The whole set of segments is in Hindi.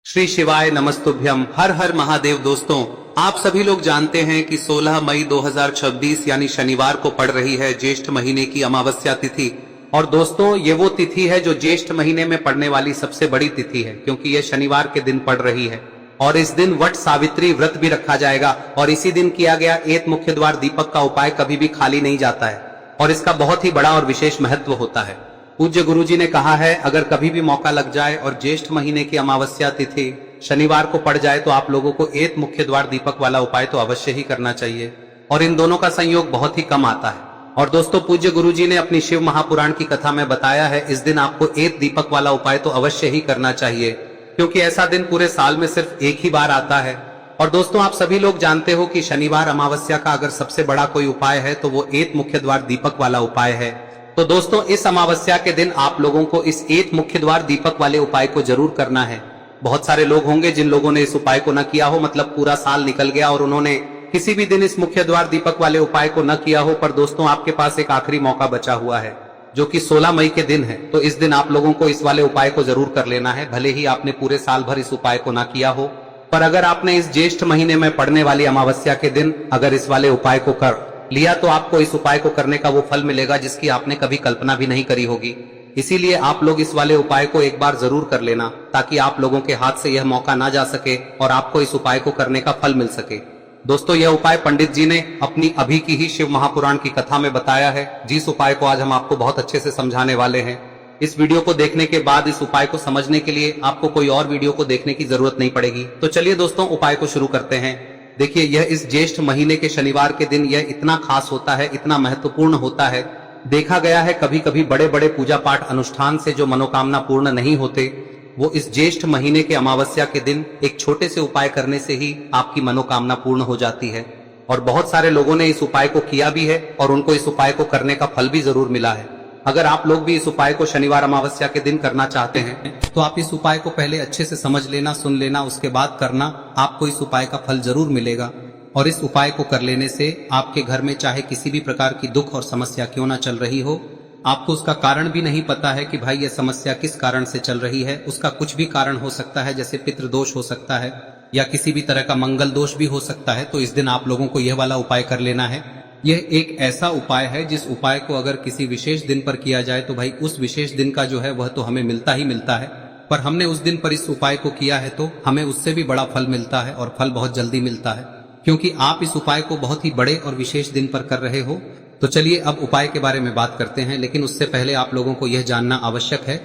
श्री शिवाय नमस्तुभ्यम। हर हर महादेव। दोस्तों, आप सभी लोग जानते हैं कि 16 मई 2026 यानी शनिवार को पड़ रही है ज्येष्ठ महीने की अमावस्या तिथि। और दोस्तों, ये वो तिथि है जो ज्येष्ठ महीने में पड़ने वाली सबसे बड़ी तिथि है, क्योंकि ये शनिवार के दिन पड़ रही है। और इस दिन वट सावित्री व्रत भी रखा जाएगा और इसी दिन किया गया एक मुख्य द्वार दीपक का उपाय कभी भी खाली नहीं जाता है और इसका बहुत ही बड़ा और विशेष महत्व होता है। पूज्य गुरुजी ने कहा है, अगर कभी भी मौका लग जाए और ज्येष्ठ महीने की अमावस्या तिथि शनिवार को पड़ जाए तो आप लोगों को एक मुख्य द्वार दीपक वाला उपाय तो अवश्य ही करना चाहिए। और इन दोनों का संयोग बहुत ही कम आता है। और दोस्तों, पूज्य गुरुजी ने अपनी शिव महापुराण की कथा में बताया है, इस दिन आपको एक दीपक वाला उपाय तो अवश्य ही करना चाहिए, क्योंकि ऐसा दिन पूरे साल में सिर्फ एक ही बार आता है। और दोस्तों, आप सभी लोग जानते हो कि शनिवार अमावस्या का अगर सबसे बड़ा कोई उपाय है तो वो एक मुख्य द्वार दीपक वाला उपाय है। तो दोस्तों, इस अमावस्या के दिन आप लोगों को इस एक मुख्य द्वार दीपक वाले उपाय को जरूर करना है। बहुत सारे लोग होंगे जिन लोगों ने इस उपाय को न किया हो, मतलब पूरा साल निकल गया और उन्होंने किसी भी दिन इस मुख्य द्वार दीपक वाले उपाय को न किया हो। पर दोस्तों, आपके पास एक आखिरी मौका बचा हुआ है जो कि 16 मई के दिन है। तो इस दिन आप लोगों को इस वाले उपाय को जरूर कर लेना है, भले ही आपने पूरे साल भर इस उपाय को ना किया हो। पर अगर आपने इस ज्येष्ठ महीने में पड़ने वाली अमावस्या के दिन अगर इस वाले उपाय को कर लिया तो आपको इस उपाय को करने का वो फल मिलेगा जिसकी आपने कभी कल्पना भी नहीं करी होगी। इसीलिए आप लोग इस वाले उपाय को एक बार जरूर कर लेना, ताकि आप लोगों के हाथ से यह मौका ना जा सके और आपको इस उपाय को करने का फल मिल सके। दोस्तों, यह उपाय पंडित जी ने अपनी अभी की ही शिव महापुराण की कथा में बताया है, जिस उपाय को आज हम आपको बहुत अच्छे से समझाने वाले हैं। इस वीडियो को देखने के बाद इस उपाय को समझने के लिए आपको कोई और वीडियो को देखने की जरूरत नहीं पड़ेगी। तो चलिए दोस्तों, उपाय को शुरू करते हैं। देखिए, यह इस ज्येष्ठ महीने के शनिवार के दिन यह इतना खास होता है, इतना महत्वपूर्ण होता है। देखा गया है कभी कभी बड़े बड़े पूजा पाठ अनुष्ठान से जो मनोकामना पूर्ण नहीं होते, वो इस ज्येष्ठ महीने के अमावस्या के दिन एक छोटे से उपाय करने से ही आपकी मनोकामना पूर्ण हो जाती है। और बहुत सारे लोगों ने इस उपाय को किया भी है और उनको इस उपाय को करने का फल भी जरूर मिला है। अगर आप लोग भी इस उपाय को शनिवार अमावस्या के दिन करना चाहते हैं तो आप इस उपाय को पहले अच्छे से समझ लेना, सुन लेना, उसके बाद करना। आपको इस उपाय का फल जरूर मिलेगा। और इस उपाय को कर लेने से आपके घर में चाहे किसी भी प्रकार की दुख और समस्या क्यों ना चल रही हो, आपको उसका कारण भी नहीं पता है कि भाई यह समस्या किस कारण से चल रही है, उसका कुछ भी कारण हो सकता है, जैसे पितृदोष हो सकता है या किसी भी तरह का मंगल दोष भी हो सकता है। तो इस दिन आप लोगों को यह वाला उपाय कर लेना है। यह एक ऐसा उपाय है जिस उपाय को अगर किसी विशेष दिन पर किया जाए तो भाई उस विशेष दिन का जो है वह तो हमें मिलता ही मिलता है। पर हमने उस दिन पर इस उपाय को किया है तो हमें उससे भी बड़ा फल मिलता है और फल बहुत जल्दी मिलता है, क्योंकि आप इस उपाय को बहुत ही बड़े और विशेष दिन पर कर रहे हो। तो चलिए अब उपाय के बारे में बात करते हैं, लेकिन उससे पहले आप लोगों को यह जानना आवश्यक है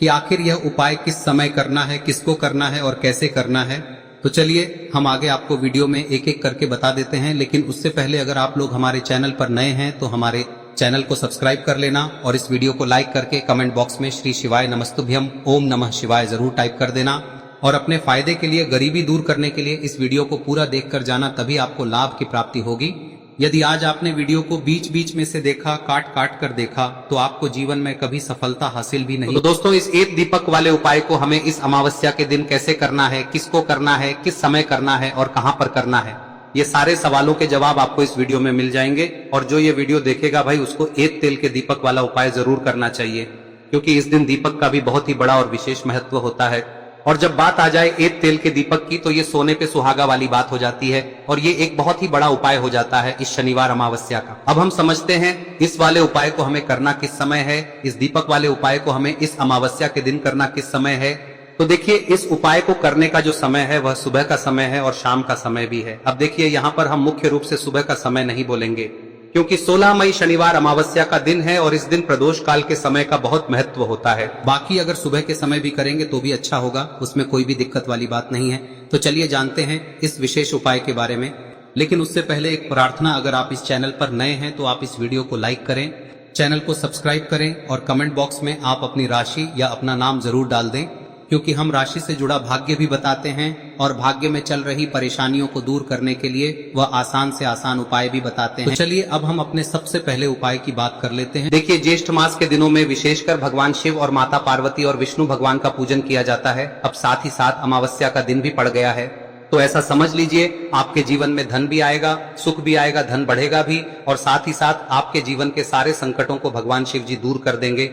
कि आखिर यह उपाय किस समय करना है, किसको करना है और कैसे करना है। तो चलिए हम आगे आपको वीडियो में एक एक करके बता देते हैं, लेकिन उससे पहले अगर आप लोग हमारे चैनल पर नए हैं तो हमारे चैनल को सब्सक्राइब कर लेना और इस वीडियो को लाइक करके कमेंट बॉक्स में श्री शिवाय नमस्तुभ्यम ओम नमः शिवाय जरूर टाइप कर देना। और अपने फायदे के लिए, गरीबी दूर करने के लिए इस वीडियो को पूरा देखकर जाना, तभी आपको लाभ की प्राप्ति होगी। यदि आज आपने वीडियो को बीच बीच में से देखा, काट काट कर देखा, तो आपको जीवन में कभी सफलता हासिल भी नहीं। तो दोस्तों, इस एक दीपक वाले उपाय को हमें इस अमावस्या के दिन कैसे करना है, किसको करना है, किस समय करना है और कहां पर करना है, ये सारे सवालों के जवाब आपको इस वीडियो में मिल जाएंगे। और जो ये वीडियो देखेगा भाई, उसको एक तेल के दीपक वाला उपाय जरूर करना चाहिए, क्योंकि इस दिन दीपक का भी बहुत ही बड़ा और विशेष महत्व होता है। और जब बात आ जाए एक तेल के दीपक की, तो ये सोने पे सुहागा वाली बात हो जाती है और ये एक बहुत ही बड़ा उपाय हो जाता है इस शनिवार अमावस्या का। अब हम समझते हैं इस वाले उपाय को हमें करना किस समय है, इस दीपक वाले उपाय को हमें इस अमावस्या के दिन करना किस समय है। तो देखिए, इस उपाय को करने का जो समय है वह सुबह का समय है और शाम का समय भी है। अब देखिए, यहाँ पर हम मुख्य रूप से सुबह का समय नहीं बोलेंगे, क्योंकि 16 मई शनिवार अमावस्या का दिन है और इस दिन प्रदोष काल के समय का बहुत महत्व होता है। बाकी अगर सुबह के समय भी करेंगे तो भी अच्छा होगा, उसमें कोई भी दिक्कत वाली बात नहीं है। तो चलिए जानते हैं इस विशेष उपाय के बारे में। लेकिन उससे पहले एक प्रार्थना, अगर आप इस चैनल पर नए हैं तो आप इस वीडियो को लाइक करें, चैनल को सब्सक्राइब करें और कमेंट बॉक्स में आप अपनी राशि या अपना नाम जरूर डाल दें, क्योंकि हम राशि से जुड़ा भाग्य भी बताते हैं और भाग्य में चल रही परेशानियों को दूर करने के लिए वह आसान से आसान उपाय भी बताते हैं। तो चलिए अब हम अपने सबसे पहले उपाय की बात कर लेते हैं। देखिए, ज्येष्ठ मास के दिनों में विशेषकर भगवान शिव और माता पार्वती और विष्णु भगवान का पूजन किया जाता है। अब साथ ही साथ अमावस्या का दिन भी पड़ गया है, तो ऐसा समझ लीजिए आपके जीवन में धन भी आएगा, सुख भी आएगा, धन बढ़ेगा भी, और साथ ही साथ आपके जीवन के सारे संकटों को भगवान शिव जी दूर कर देंगे।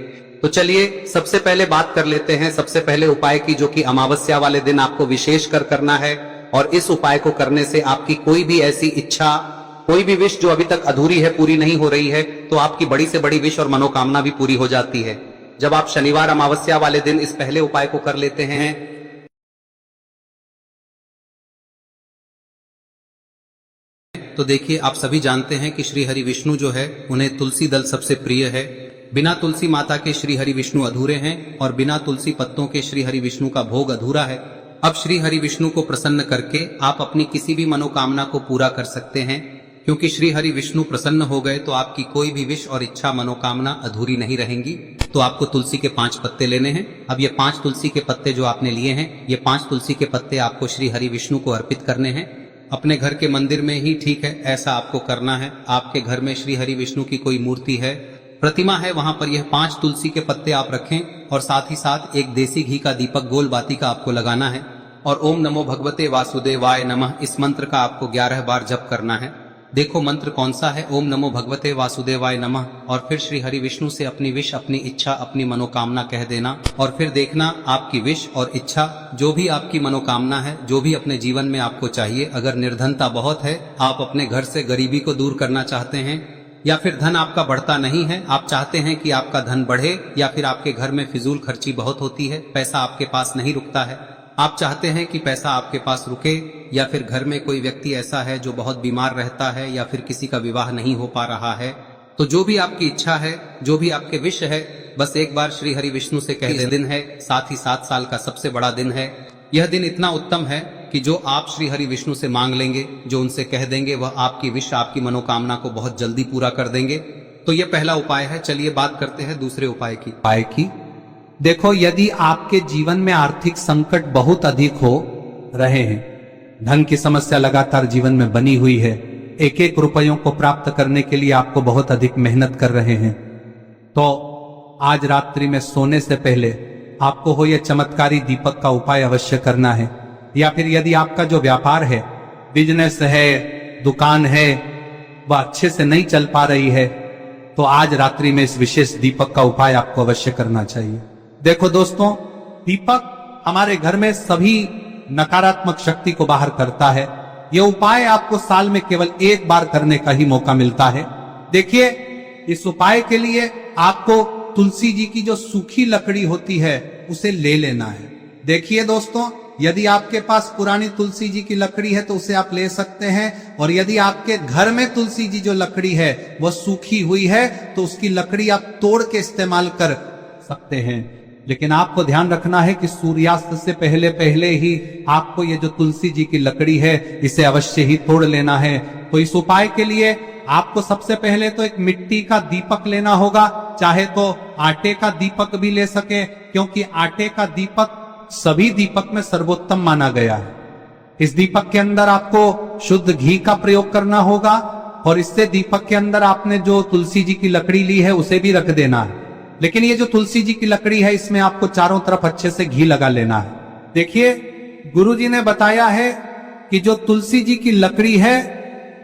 तो चलिए सबसे पहले बात कर लेते हैं सबसे पहले उपाय की, जो कि अमावस्या वाले दिन आपको विशेष करना है। और इस उपाय को करने से आपकी कोई भी ऐसी इच्छा, कोई भी विश जो अभी तक अधूरी है, पूरी नहीं हो रही है, तो आपकी बड़ी से बड़ी विश और मनोकामना भी पूरी हो जाती है जब आप शनिवार अमावस्या वाले दिन इस पहले उपाय को कर लेते हैं। तो देखिए, आप सभी जानते हैं कि श्री हरि विष्णु जो है उन्हें तुलसी दल सबसे प्रिय है। बिना तुलसी माता के श्री हरि विष्णु अधूरे हैं और बिना तुलसी पत्तों के श्री हरि विष्णु का भोग अधूरा है। अब श्री हरि विष्णु को प्रसन्न करके आप अपनी किसी भी मनोकामना को पूरा कर सकते हैं, क्योंकि श्री हरि विष्णु प्रसन्न हो गए तो आपकी कोई भी विश और इच्छा मनोकामना अधूरी नहीं रहेंगी। तो आपको तुलसी के 5 पत्ते लेने हैं। अब ये 5 तुलसी के पत्ते जो आपने लिए हैं, ये 5 तुलसी के पत्ते आपको श्री हरि विष्णु को अर्पित करने हैं। अपने घर के मंदिर में ही ठीक है, ऐसा आपको करना है। आपके घर में श्री हरि विष्णु की कोई मूर्ति है, प्रतिमा है, वहां पर यह 5 तुलसी के पत्ते आप रखें और साथ ही साथ एक देसी घी का दीपक गोल बाती का आपको लगाना है। और ओम नमो भगवते वासुदेवाय नमः इस मंत्र का आपको 11 बार जप करना है। देखो मंत्र कौन सा है, ओम नमो भगवते वासुदेवाय नमः, और फिर श्री हरि विष्णु से अपनी विश, अपनी इच्छा, अपनी मनोकामना कह देना। और फिर देखना आपकी विश और इच्छा, जो भी आपकी मनोकामना है, जो भी अपने जीवन में आपको चाहिए। अगर निर्धनता बहुत है, आप अपने घर से गरीबी को दूर करना चाहते हैं, या फिर धन आपका बढ़ता नहीं है, आप चाहते हैं कि आपका धन बढ़े, या फिर आपके घर में फिजूल खर्ची बहुत होती है, पैसा आपके पास नहीं रुकता है, आप चाहते हैं कि पैसा आपके पास रुके, या फिर घर में कोई व्यक्ति ऐसा है जो बहुत बीमार रहता है, या फिर किसी का विवाह नहीं हो पा रहा है, तो जो भी आपकी इच्छा है, जो भी आपके विश है, बस एक बार श्री हरि विष्णु से कह दें। दिन है, साथ ही 7 साल का सबसे बड़ा दिन है। यह दिन इतना उत्तम है कि जो आप श्री हरि विष्णु से मांग लेंगे, जो उनसे कह देंगे, वह आपकी विश, आपकी मनोकामना को बहुत जल्दी पूरा कर देंगे। तो यह पहला उपाय है। चलिए बात करते हैं दूसरे उपाय की। देखो, यदि आपके जीवन में आर्थिक संकट बहुत अधिक हो रहे हैं, धन की समस्या लगातार जीवन में बनी हुई है, एक एक रुपयों को प्राप्त करने के लिए आपको बहुत अधिक मेहनत कर रहे हैं, तो आज रात्रि में सोने से पहले आपको हो यह चमत्कारी दीपक का उपाय अवश्य करना है। या फिर यदि आपका जो व्यापार है, बिजनेस है, दुकान है, वह अच्छे से नहीं चल पा रही है, तो आज रात्रि में इस विशेष दीपक का उपाय आपको अवश्य करना चाहिए। देखो दोस्तों, दीपक हमारे घर में सभी नकारात्मक शक्ति को बाहर करता है। यह उपाय आपको साल में केवल 1 बार करने का ही मौका मिलता है। देखिए, इस उपाय के लिए आपको तुलसी जी की जो सूखी लकड़ी होती है उसे ले लेना है। देखिए दोस्तों, यदि आपके पास पुरानी तुलसी जी की लकड़ी है तो उसे आप ले सकते हैं, और यदि आपके घर में तुलसी जी जो लकड़ी है वह सूखी हुई है तो उसकी लकड़ी आप तोड़ के इस्तेमाल कर सकते हैं। लेकिन आपको ध्यान रखना है कि सूर्यास्त से पहले पहले ही आपको ये जो तुलसी जी की लकड़ी है इसे अवश्य ही तोड़ लेना है। तो इस उपाय के लिए आपको सबसे पहले तो एक मिट्टी का दीपक लेना होगा, चाहे तो आटे का दीपक भी ले सके, क्योंकि आटे का दीपक सभी दीपक में सर्वोत्तम माना गया है। इस दीपक के अंदर आपको शुद्ध घी का प्रयोग करना होगा, और इससे दीपक के अंदर आपने जो तुलसी जी की लकड़ी ली है उसे भी रख देना है। लेकिन ये जो तुलसी जी की लकड़ी है, इसमें आपको चारों तरफ अच्छे से घी लगा लेना है। देखिए, गुरुजी ने बताया है कि जो तुलसी जी की लकड़ी है,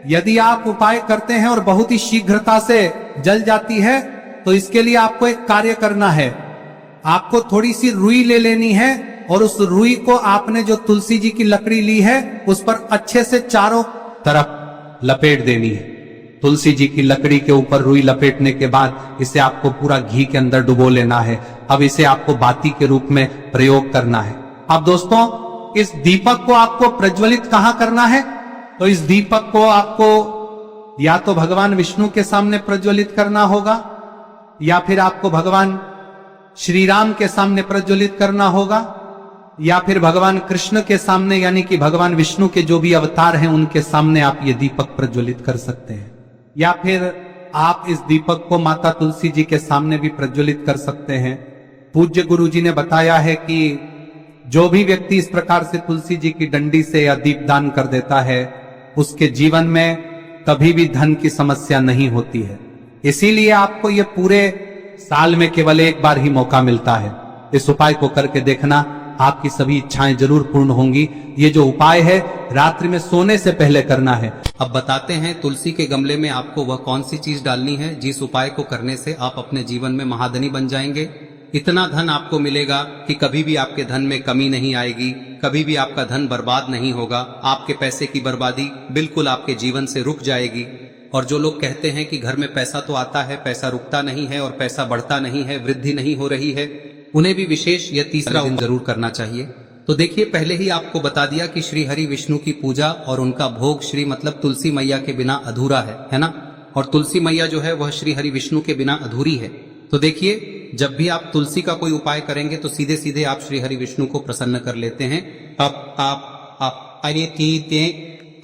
यदि आप उपाय करते हैं और बहुत ही शीघ्रता से जल जाती है, तो इसके लिए आपको एक कार्य करना है। आपको थोड़ी सी रुई ले लेनी है, और उस रुई को आपने जो तुलसी जी की लकड़ी ली है उस पर अच्छे से चारों तरफ लपेट देनी है। तुलसी जी की लकड़ी के ऊपर रुई लपेटने के बाद इसे आपको पूरा घी के अंदर डुबो लेना है। अब इसे आपको बाती के रूप में प्रयोग करना है। अब दोस्तों, इस दीपक को आपको प्रज्वलित कहां करना है? तो इस दीपक को आपको या तो भगवान विष्णु के सामने प्रज्वलित करना होगा, या फिर आपको भगवान श्री राम के सामने प्रज्वलित करना होगा, या फिर भगवान कृष्ण के सामने, यानी कि भगवान विष्णु के जो भी अवतार हैं उनके सामने आप ये दीपक प्रज्वलित कर सकते हैं। या फिर आप इस दीपक को माता तुलसी जी के सामने भी प्रज्वलित कर सकते हैं। पूज्य गुरु जी ने बताया है कि जो भी व्यक्ति इस प्रकार से तुलसी जी की डंडी से या दीपदान कर देता है, उसके जीवन में कभी भी धन की समस्या नहीं होती है। इसीलिए आपको ये पूरे साल में केवल 1 बार ही मौका मिलता है। इस उपाय को करके देखना, आपकी सभी इच्छाएं जरूर पूर्ण होंगी। ये जो उपाय है रात्रि में सोने से पहले करना है। अब बताते हैं तुलसी के गमले में आपको वह कौन सी चीज डालनी है जिस उपाय को करने से आप अपने जीवन में महाधनी बन जाएंगे। इतना धन आपको मिलेगा कि कभी भी आपके धन में कमी नहीं आएगी, कभी भी आपका धन बर्बाद नहीं होगा। आपके पैसे की बर्बादी बिल्कुल आपके जीवन से रुक जाएगी। और जो लोग कहते हैं कि घर में पैसा तो आता है, पैसा रुकता नहीं है और पैसा बढ़ता नहीं है, वृद्धि नहीं हो रही है, उन्हें भी विशेष यह तीसरा दिन जरूर करना चाहिए। तो देखिए, पहले ही आपको बता दिया कि श्री हरि विष्णु की पूजा और उनका भोग श्री मतलब तुलसी मैया के बिना अधूरा है ना। और तुलसी मैया जो है वह श्री हरि विष्णु के बिना अधूरी है। तो देखिए, जब भी आप तुलसी का कोई उपाय करेंगे तो सीधे सीधे आप श्री हरि विष्णु को प्रसन्न कर लेते हैं।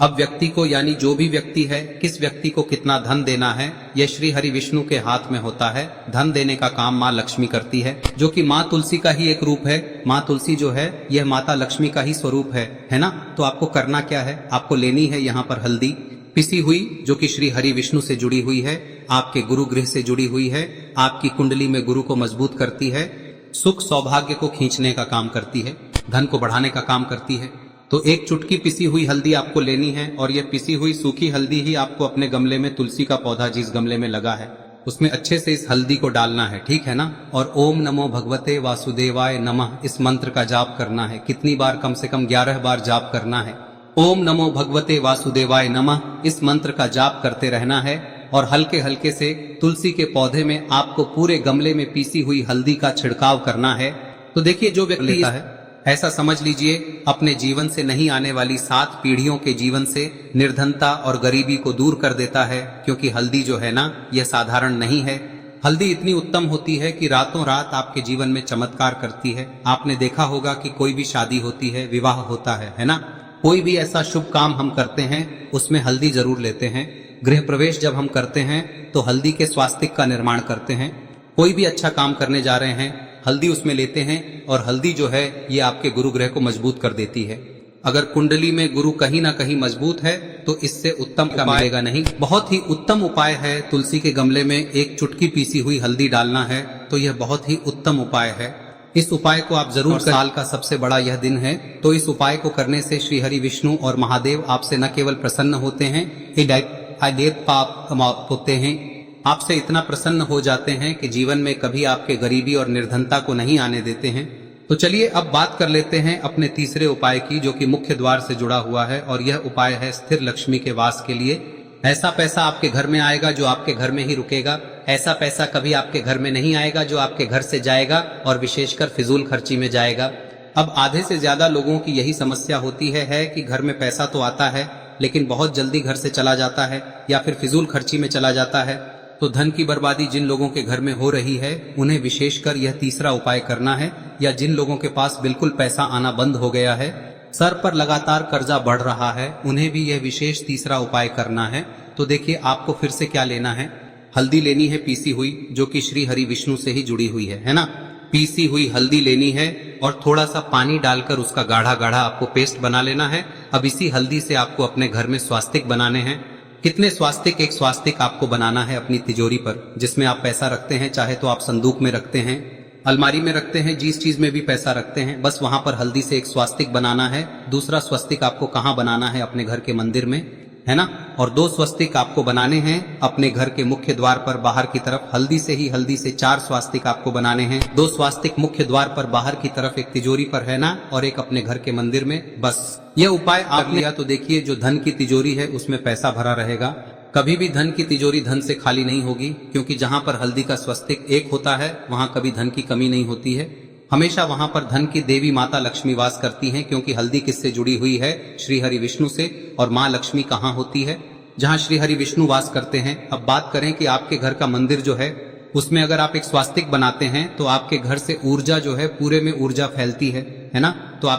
अब व्यक्ति को, यानी जो भी व्यक्ति है, किस व्यक्ति को कितना धन देना है, यह श्री हरि विष्णु के हाथ में होता है। धन देने का काम माँ लक्ष्मी करती है, जो कि माँ तुलसी का ही एक रूप है। माँ तुलसी जो है यह माता लक्ष्मी का ही स्वरूप है ना। तो आपको करना क्या है, आपको लेनी है यहाँ पर हल्दी पिसी हुई, जो कि श्री हरि विष्णु से जुड़ी हुई है, आपके गुरु गृह से जुड़ी हुई है, आपकी कुंडली में गुरु को मजबूत करती है, सुख सौभाग्य को खींचने का काम करती है, धन को बढ़ाने का काम करती है। तो एक चुटकी पिसी हुई हल्दी आपको लेनी है और यह पिसी हुई सूखी हल्दी ही आपको अपने गमले में, तुलसी का पौधा जिस गमले में लगा है उसमें अच्छे से इस हल्दी को डालना है, ठीक है ना। और ओम नमो भगवते वासुदेवाय नमः इस मंत्र का जाप करना है। कितनी बार? कम से कम 11 बार जाप करना है। ओम नमो भगवते वासुदेवाय नमः इस मंत्र का जाप करते रहना है और हल्के हल्के से तुलसी के पौधे में आपको पूरे गमले में पीसी हुई हल्दी का छिड़काव करना है। तो देखिए, जो व्यक्ति लेता है, ऐसा समझ लीजिए अपने जीवन से नहीं आने वाली 7 पीढ़ियों के जीवन से निर्धनता और गरीबी को दूर कर देता है। क्योंकि हल्दी जो है ना, यह साधारण नहीं है। हल्दी इतनी उत्तम होती है कि रातों रात आपके जीवन में चमत्कार करती है। आपने देखा होगा कि कोई भी शादी होती है, विवाह होता है ना, कोई भी ऐसा शुभ काम हम करते हैं उसमें हल्दी जरूर लेते हैं। गृह प्रवेश जब हम करते हैं तो हल्दी के स्वास्तिक का निर्माण करते हैं। कोई भी अच्छा काम करने जा रहे हैं, हल्दी उसमें लेते हैं और हल्दी जो है ये आपके गुरु ग्रह को मजबूत कर देती है। अगर कुंडली में गुरु कहीं ना कहीं मजबूत है तो इससे उत्तम का मिलेगा नहीं। बहुत ही उत्तम उपाय है, तुलसी के गमले में एक चुटकी पीसी हुई हल्दी डालना है, तो यह बहुत ही उत्तम उपाय है। इस उपाय को आप जरूर, साल का सबसे बड़ा यह दिन है, तो इस उपाय को करने से श्री हरि विष्णु और महादेव आपसे न केवल प्रसन्न होते हैं, पाप होते हैं, आपसे इतना प्रसन्न हो जाते हैं कि जीवन में कभी आपके गरीबी और निर्धनता को नहीं आने देते हैं। तो चलिए अब बात कर लेते हैं अपने तीसरे उपाय की, जो कि मुख्य द्वार से जुड़ा हुआ है। और यह उपाय है स्थिर लक्ष्मी के वास के लिए। ऐसा पैसा आपके घर में आएगा जो आपके घर में ही रुकेगा। ऐसा पैसा कभी आपके घर में नहीं आएगा जो आपके घर से जाएगा और विशेषकर फिजूल खर्ची में जाएगा। अब आधे से ज्यादा लोगों की यही समस्या होती है कि घर में पैसा तो आता है लेकिन बहुत जल्दी घर से चला जाता है या फिर फिजूल खर्ची में चला जाता है। तो धन की बर्बादी जिन लोगों के घर में हो रही है उन्हें विशेषकर यह तीसरा उपाय करना है। या जिन लोगों के पास बिल्कुल पैसा आना बंद हो गया है, सर पर लगातार कर्जा बढ़ रहा है, उन्हें भी यह विशेष तीसरा उपाय करना है। तो देखिए, आपको फिर से क्या लेना है, हल्दी लेनी है पीसी हुई, जो कि श्री हरि विष्णु से ही जुड़ी हुई है ना। पीसी हुई हल्दी लेनी है और थोड़ा सा पानी डालकर उसका गाढ़ा गाढ़ा आपको पेस्ट बना लेना है। अब इसी हल्दी से आपको अपने घर में स्वास्तिक बनाने हैं। कितने स्वास्तिक? एक स्वास्तिक आपको बनाना है अपनी तिजोरी पर, जिसमें आप पैसा रखते हैं। चाहे तो आप संदूक में रखते हैं, अलमारी में रखते हैं, जिस चीज में भी पैसा रखते हैं, बस वहां पर हल्दी से एक स्वास्तिक बनाना है। दूसरा स्वस्तिक आपको कहाँ बनाना है? अपने घर के मंदिर में, है ना। और 2 स्वस्तिक आपको बनाने हैं अपने घर के मुख्य द्वार पर बाहर की तरफ। हल्दी से 4 स्वास्तिक आपको बनाने हैं। 2 स्वास्तिक मुख्य द्वार पर बाहर की तरफ, एक तिजोरी पर, है ना, और एक अपने घर के मंदिर में। बस यह उपाय आप लिया तो देखिए, जो धन की तिजोरी है उसमें पैसा भरा रहेगा। कभी भी धन की तिजोरी धन से खाली नहीं होगी, क्योंकि जहां पर हल्दी का स्वस्तिक एक होता है वहां कभी धन की कमी नहीं होती है। हमेशा वहां पर धन की देवी माता लक्ष्मी वास करती हैं, क्योंकि हल्दी किससे जुड़ी हुई है? श्री हरि विष्णु से। और माँ लक्ष्मी कहाँ होती है? जहाँ श्री हरि विष्णु वास करते हैं। अब बात करें कि आपके घर का मंदिर जो है उसमें अगर आप एक स्वास्तिक बनाते हैं तो आपके घर से ऊर्जा जो है, पूरे में ऊर्जा फैलती है ना। तो आप